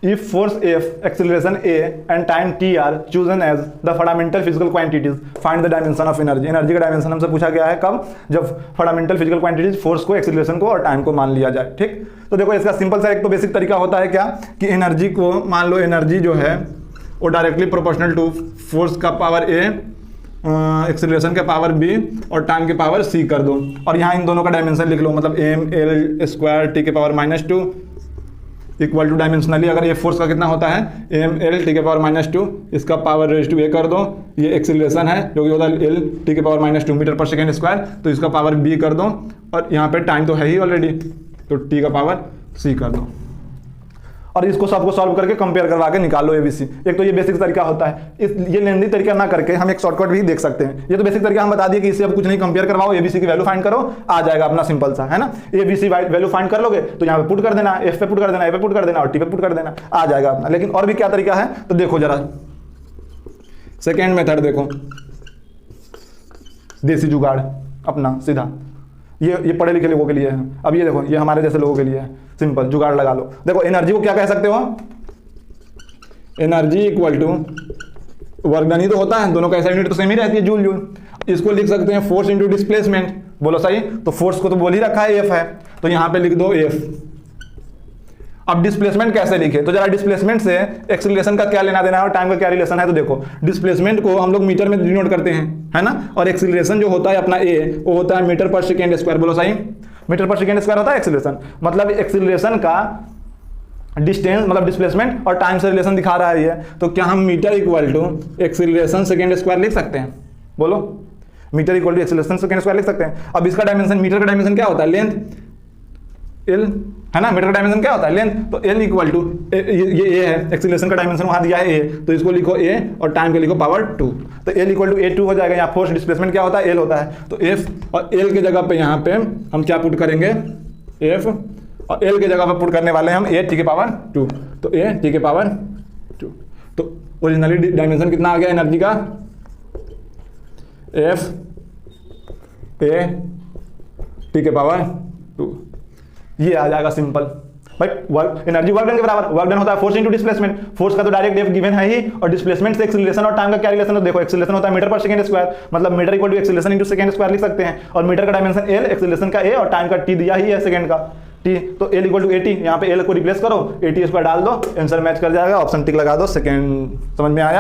If force F, acceleration A and time T are chosen as the fundamental physical quantities, find the dimension of energy. Energy का dimension हमसे पूछा गया है कब? जब fundamental physical quantities force को, acceleration को और टाइम को मान लिया जाए। ठीक, तो देखो इसका सिंपल सा एक तो बेसिक तरीका होता है क्या कि एनर्जी को मान लो, एनर्जी जो है वो डायरेक्टली प्रोपोर्शनल टू फोर्स का पावर A, एक्सेलरेशन के पावर B और टाइम के पावर C कर दो, और यहाँ इन दोनों का डायमेंशन लिख लो, मतलब ml स्क्वायर t के पावर -2 इक्वल टू डायमेंशनली अगर ये फोर्स का कितना होता है ml t के पावर -2, इसका पावर रेज टू a कर दो, ये एक्सेलरेशन है जो कि होता है l t के पावर -2 मीटर पर सेकेंड स्क्वायर, तो इसका पावर b कर दो, और यहाँ पे टाइम तो है ही ऑलरेडी, तो t का पावर c कर दो, और इसको सबको सॉल्व करके कंपेयर करवा के निकाल लो एबीसी। एक तो ये बेसिक तरीका होता है। ये लेंदी तरीका ना करके हम एक शॉर्टकट भी देख सकते हैं। ये तो बेसिक तरीका हम बता दिए कि इससे अब कुछ नहीं, कंपेयर करवाओ, एबीसी की वैल्यू फाइंड करो, आ जाएगा अपना सिंपल सा, है ना। एबीसी वैल्यू फाइंड कर लोगे तो यहाँ पे पुट कर देना, एफ पे पुट कर देना, ए पे पुट कर देना और टी पे पुट कर देना, आ जाएगा अपना। लेकिन और भी क्या तरीका है तो देखो जरा, सेकेंड मेथड देखो, देसी जुगाड़ अपना सीधा, ये पढ़े लिखे लोगों के लिए है। अब ये देखो, ये हमारे जैसे लोगों के लिए है, सिंपल जुगाड़ लगा लो। देखो एनर्जी को क्या कह सकते हो, energy equal to work done ही तो होता है, दोनों का ऐसा यूनिट तो सेम ही रहती है, जूल जूल। इसको लिख सकते हैं फोर्स इंटू डिस्प्लेसमेंट, बोलो सही। तो फोर्स को तो बोल ही रखा है एफ है, तो यहाँ पे लिख दो एफ। अब डिस्प्लेसमेंट कैसे लिखे, तो जरा डिस्प्लेसमेंट से एक्सेलरेशन का क्या लेना देना है और टाइम का क्या रिलेशन है। तो देखो डिस्प्लेसमेंट को हम लोग मीटर में डिनोट करते हैं, है ना, और एक्सेलरेशन जो होता है अपना ए, वो होता है मीटर पर सेकेंड स्क्वायर, बोलो सही। मीटर पर सेकेंड स्क्वायर होता है एक्सेलरेशन, मतलब एक्सेलरेशन का डिस्टेंस मतलब डिस्प्लेसमेंट और टाइम से रिलेशन दिखा रहा है ये। तो क्या हम metre equal to acceleration second square लिख सकते हैं, बोलो, metre equal to acceleration second square लिख सकते हैं। अब इसका डायमेंशन, मीटर का डायमेंशन क्या होता है, लेंथ, एल, है ना, मीटर का डायमेंशन क्या होता है, लेंथ, तो एल इक्वल टू ये ए है, एक्सेलरेशन का डायमेंशन वहां दिया है ए, तो इसको लिखो ए और टाइम के लिखो पावर 2, तो एल इक्वल टू A2 हो जाएगा। यहाँ फोर्स डिस्प्लेसमेंट क्या होता है, एल होता है, तो एफ और एल के जगह पे यहाँ पे हम क्या पुट करेंगे, एफ, और एल के जगह पे पुट करने वाले हम A t के पावर 2, तो A t के पावर 2। तो ओरिजिनली डायमेंशन कितना आ गया एनर्जी का, एफ A t के पावर 2, ये आ जाएगा सिंपल। भाई वर्क, एनर्जी वर्क डन के बराबर, वर्क डन होता है फोर्स इनटू डिस्प्लेसमेंट, फोर्स का तो डायरेक्ट एफ गिवन है ही, और डिस्प्लेसमेंट से एक्सेलरेशन और टाइम का क्या रिलेशन है, तो देखो एक्सेलरेशन होता है मीटर पर सेकंड स्क्वायर, मतलब metre equal to acceleration into second square लिख सकते हैं, और मीटर का डायमेंशन एल, एक्सेलरेशन का ए और टाइम का टी दिया ही है सेकंड का टी, तो L equal to A T, यहाँ पे एल को रिप्लेस करो, ए टी स्क्वायर डाल दो, आंसर मैच कर जाएगा, ऑप्शन टिक लगा दो, सेकंड। समझ में आया।